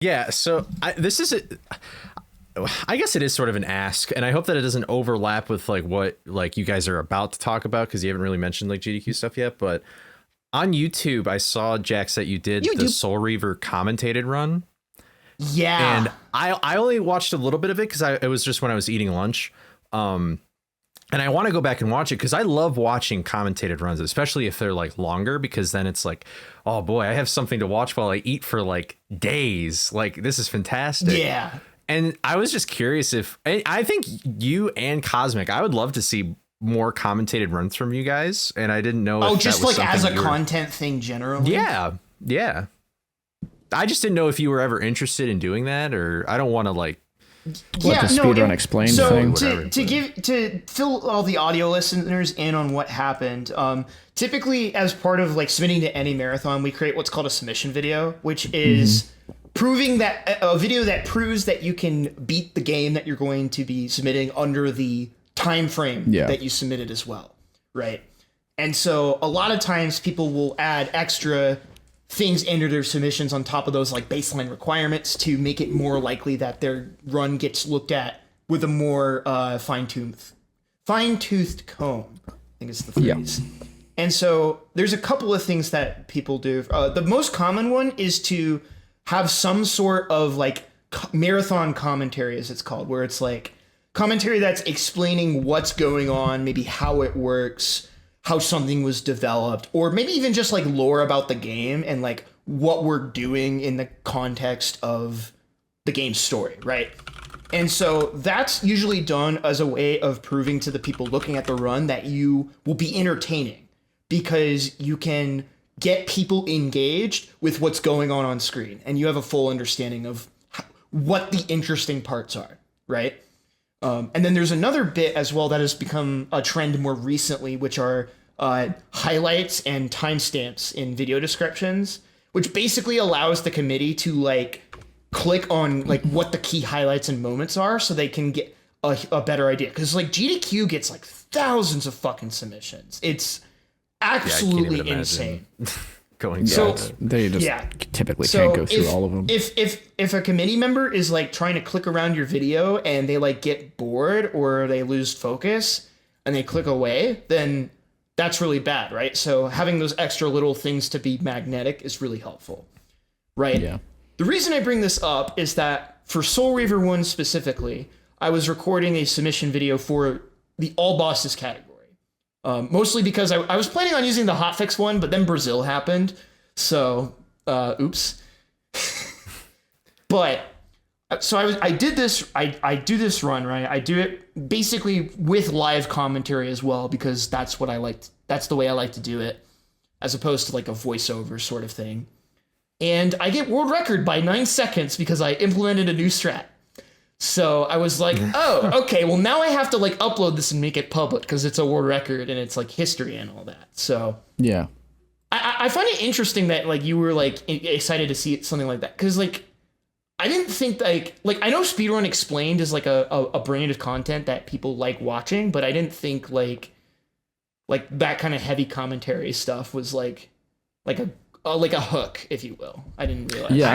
Yeah, so this is I guess it is sort of an ask, and I hope that it doesn't overlap with like what like you guys are about to talk about, because you haven't really mentioned like GDQ stuff yet. But on YouTube, I saw, Jax, that you did the Soul Reaver commentated run. Yeah, and I only watched a little bit of it because it was just when I was eating lunch. And I want to go back and watch it because I love watching commentated runs, especially if they're like longer, because then it's like, oh boy, I have something to watch while I eat for like days. Like, this is fantastic. Yeah. And I was just curious if I think you and Cosmic, I would love to see more commentated runs from you guys. And I didn't know. Oh, if just that was like as a were... content thing generally. Yeah. Yeah. I just didn't know if you were ever interested in doing that, or I don't want to like. What, the Speedrun explained thing? To fill all the audio listeners in on what happened, typically as part of like submitting to any marathon, we create what's called a submission video, which is proving that a video that proves that you can beat the game that you're going to be submitting under the time frame that you submitted as well, right? And so a lot of times people will add extra things into their submissions on top of those like baseline requirements to make it more likely that their run gets looked at with a more fine-toothed comb, I think is the phrase. Yeah. And so there's a couple of things that people do. The most common one is to have some sort of like marathon commentary, as it's called, where it's like commentary that's explaining what's going on, maybe how it works, how something was developed, or maybe even just like lore about the game and like what we're doing in the context of the game's story, right? And so that's usually done as a way of proving to the people looking at the run that you will be entertaining, because you can get people engaged with what's going on screen and you have a full understanding of what the interesting parts are, right? And then there's another bit as well that has become a trend more recently, which are highlights and timestamps in video descriptions, which basically allows the committee to like click on like what the key highlights and moments are so they can get a better idea. Because like GDQ gets like thousands of fucking submissions. It's absolutely insane. Going so they just typically can't go through all of them. If a committee member is like trying to click around your video and they like get bored or they lose focus and they click away, then that's really bad, right? So having those extra little things to be magnetic is really helpful, right? Yeah. The reason I bring this up is that for Soul Reaver 1 specifically, I was recording a submission video for the all bosses category. Mostly because I was planning on using the hotfix one, but then Brazil happened. So, oops. But so I did this. I do this run, right? I do it basically with live commentary as well, because that's what I like. That's the way I like to do it, as opposed to like a voiceover sort of thing. And I get world record by 9 seconds because I implemented a new strat. So I was like, oh, okay, well now I have to like upload this and make it public because it's a world record and it's like history and all that. So yeah, I find it interesting that like you were like excited to see something like that, because like I didn't think like I know Speedrun Explained is like a brand of content that people like watching, but I didn't think like that kind of heavy commentary stuff was like a hook, if you will. I didn't realize. Yeah,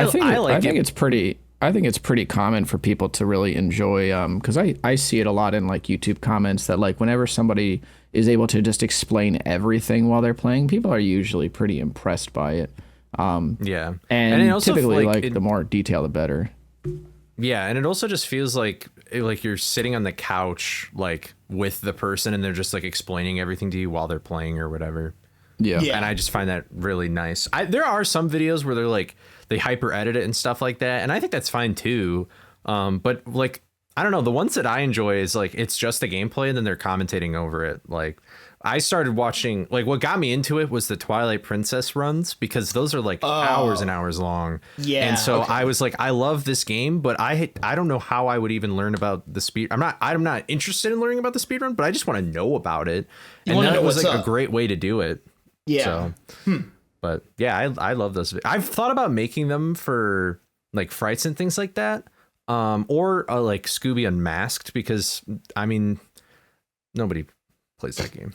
I think it's pretty common for people to really enjoy, because I see it a lot in like YouTube comments that like whenever somebody is able to just explain everything while they're playing, people are usually pretty impressed by it. Yeah. And it also typically like the more detail, the better. Yeah. And it also just feels like you're sitting on the couch, like with the person, and they're just like explaining everything to you while they're playing or whatever. Yeah. And I just find that really nice. There are some videos where they're like, they hyper edit it and stuff like that, and I think that's fine too. But like, I don't know, the ones that I enjoy is like it's just the gameplay and then they're commentating over it. Like I started watching, like what got me into it was the Twilight Princess runs, because those are like hours and hours long. Yeah. And so I was like, I love this game, but I don't know how I would even learn about the speed. I'm not interested in learning about the speed run, but I just want to know about it. And that was like a great way to do it. Yeah. So, but yeah, I love those. I've thought about making them for like frights and things like that. Or like Scooby Unmasked, because I mean, nobody plays that game.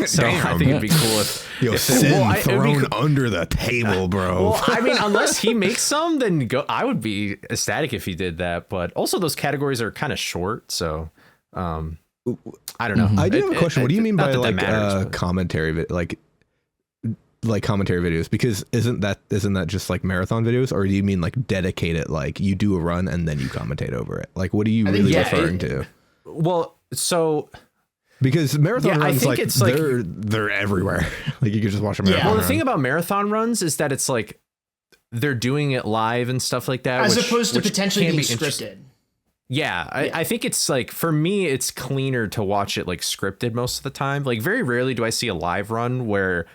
So I think it'd be cool if Sin thrown under the table, bro. Well, I mean, unless he makes some, then I would be ecstatic if he did that. But also, those categories are kind of short, so I don't know. I do have a question. What do you mean by like commentary, like commentary videos? Because isn't that just like marathon videos, or do you mean like dedicated, like you do a run and then you commentate over it? Like, what are you really referring to? Well, so because marathon runs, like it's they're everywhere. Like you could just watch a marathon. Well, the thing about marathon runs is that it's like they're doing it live and stuff like that, as opposed to potentially being scripted. Yeah, I think it's like, for me, it's cleaner to watch it like scripted most of the time. Like very rarely do I see a live run where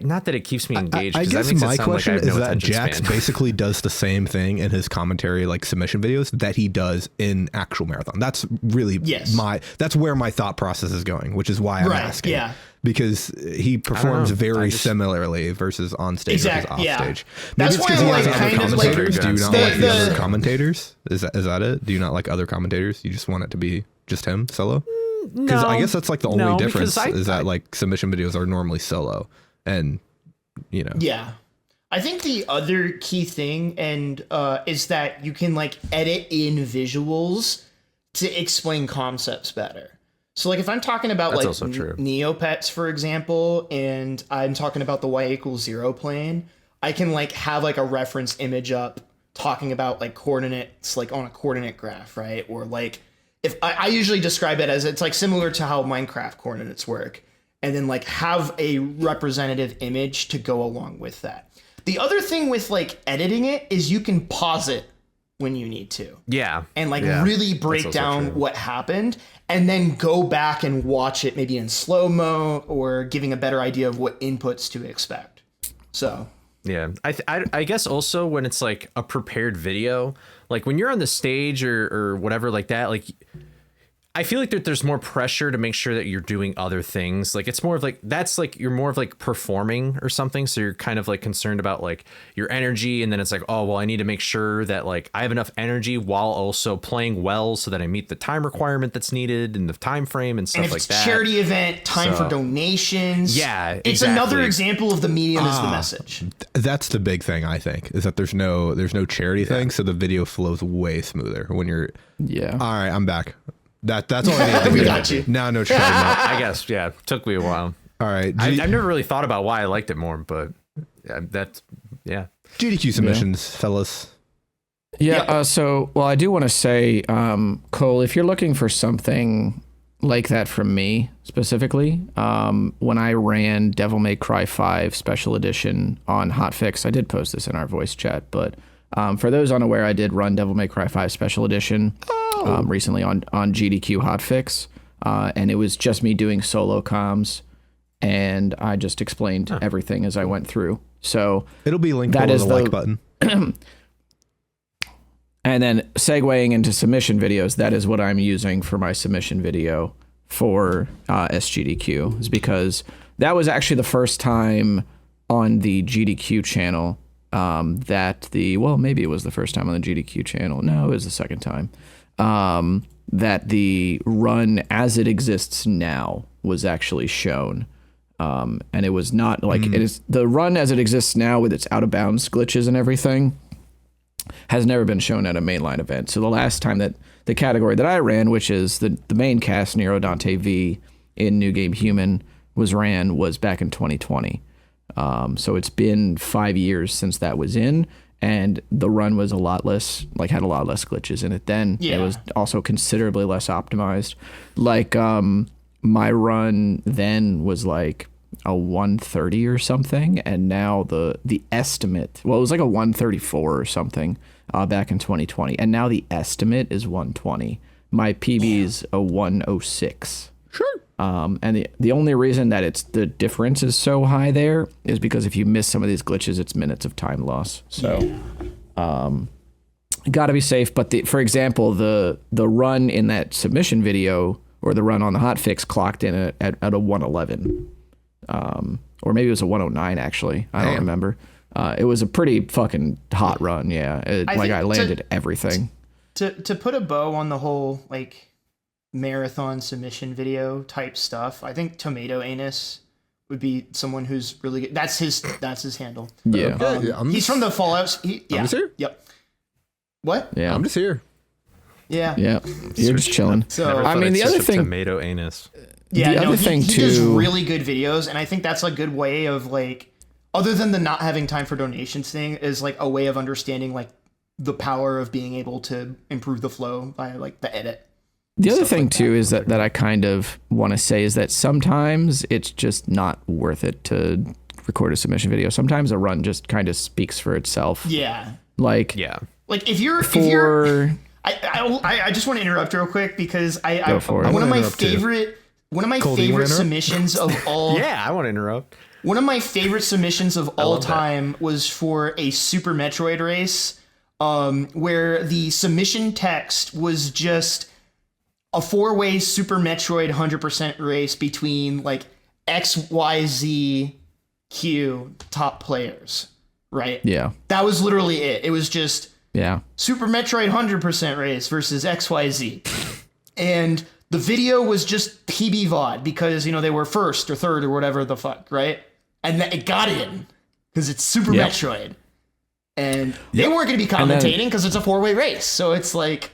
not that it keeps me engaged. I guess my question is that Jax basically does the same thing in his commentary, like submission videos, that he does in actual marathon. That's really that's where my thought process is going, which is why I'm asking. Yeah. Because he performs very similarly versus on stage versus off stage. Maybe that's why I like kind of like. Do you not like the other commentators? Is that it? Do you not like other commentators? You just want it to be just him solo? Because I guess that's like the only difference is that like submission videos are normally solo. And I think the other key thing is that you can like edit in visuals to explain concepts better. So like if I'm talking about like Neopets, for example, and I'm talking about the y=0 plane, I can like have like a reference image up talking about like coordinates, like on a coordinate graph, right? Or like if I usually describe it as, it's like similar to how Minecraft coordinates work. And then like have a representative image to go along with that. The other thing with like editing it is you can pause it when you need to. Yeah. And like really break down what happened and then go back and watch it maybe in slow-mo or giving a better idea of what inputs to expect. So. Yeah. I guess also when it's like a prepared video, like when you're on the stage or whatever like that, like I feel like there's more pressure to make sure that you're doing other things. Like it's more of like, that's like, you're more of like performing or something. So you're kind of like concerned about like your energy. And then it's like, oh, well, I need to make sure that like I have enough energy while also playing well so that I meet the time requirement that's needed and the time frame and stuff like that. Charity event, time for donations. Yeah, exactly. It's another example of the medium is the message. That's the big thing, I think, is that there's no charity thing. So the video flows way smoother when you're. Yeah. All right, I'm back. That's all I need to do. We got you. Now, no trouble. I guess, yeah. Took me a while. All right. I've never really thought about why I liked it more, but GDQ submissions, fellas. Yeah. I do want to say, Cole, if you're looking for something like that from me specifically, when I ran Devil May Cry 5 Special Edition on Hotfix, I did post this in our voice chat, but for those unaware, I did run Devil May Cry 5 Special Edition recently on GDQ Hotfix, and it was just me doing solo comms, and I just explained everything as I went through. So it'll be linked below the like button. And then segueing into submission videos, that is what I'm using for my submission video for SGDQ, is because that was actually the first time on the GDQ channel maybe it was the first time on the GDQ channel. No, it was the second time that the run as it exists now was actually shown. And it was not like it is the run as it exists now with its out of bounds glitches and everything has never been shown at a mainline event. So the last time that the category that I ran, which is the main cast, Nero Dante V in New Game Human, was back in 2020. So it's been 5 years since that was in, and the run was had a lot less glitches in it then. Yeah. It was also considerably less optimized. Like, my run then was like a 130 or something, and now the estimate, it was like a 134 or something back in 2020, and now the estimate is 120. My PB's a 106. Sure. And the only reason that the difference is so high there is because if you miss some of these glitches, it's minutes of time loss. So, got to be safe. But for example, the run in that submission video, or the run on the hotfix, clocked in at a 111. Or maybe it was a 109 actually. I don't remember. It was a pretty fucking hot run. Yeah. I landed everything. To put a bow on the whole, like, marathon submission video type stuff. I think Tomato Anus would be someone who's really good. That's his handle. Yeah. He's from the Fallout. I'm just here. Yep. What? Yeah. I'm just here. Yeah. Yeah. You're just chilling. So I mean, the other thing, Tomato Anus. Yeah. The other thing he does really good videos, and I think that's a good way of like, other than the not having time for donations thing, is like a way of understanding like the power of being able to improve the flow by like the edit. The other thing too is that I kind of want to say is that sometimes it's just not worth it to record a submission video. Sometimes a run just kind of speaks for itself. Yeah. Like if you're I just want to interrupt real quick because one of my favorite submissions of all. Yeah, I want to interrupt. One of my favorite submissions of all time was for a Super Metroid race, where the submission text was just a 4-way Super Metroid 100% race between like X, Y, Z, Q top players, right? Yeah. That was literally it. It was just Super Metroid 100% race versus X, Y, Z. And the video was just PB VOD because, they were first or third or whatever the fuck, right? And it got in because it's Super Metroid. And they weren't going to be commentating because it's a 4-way race. So it's like...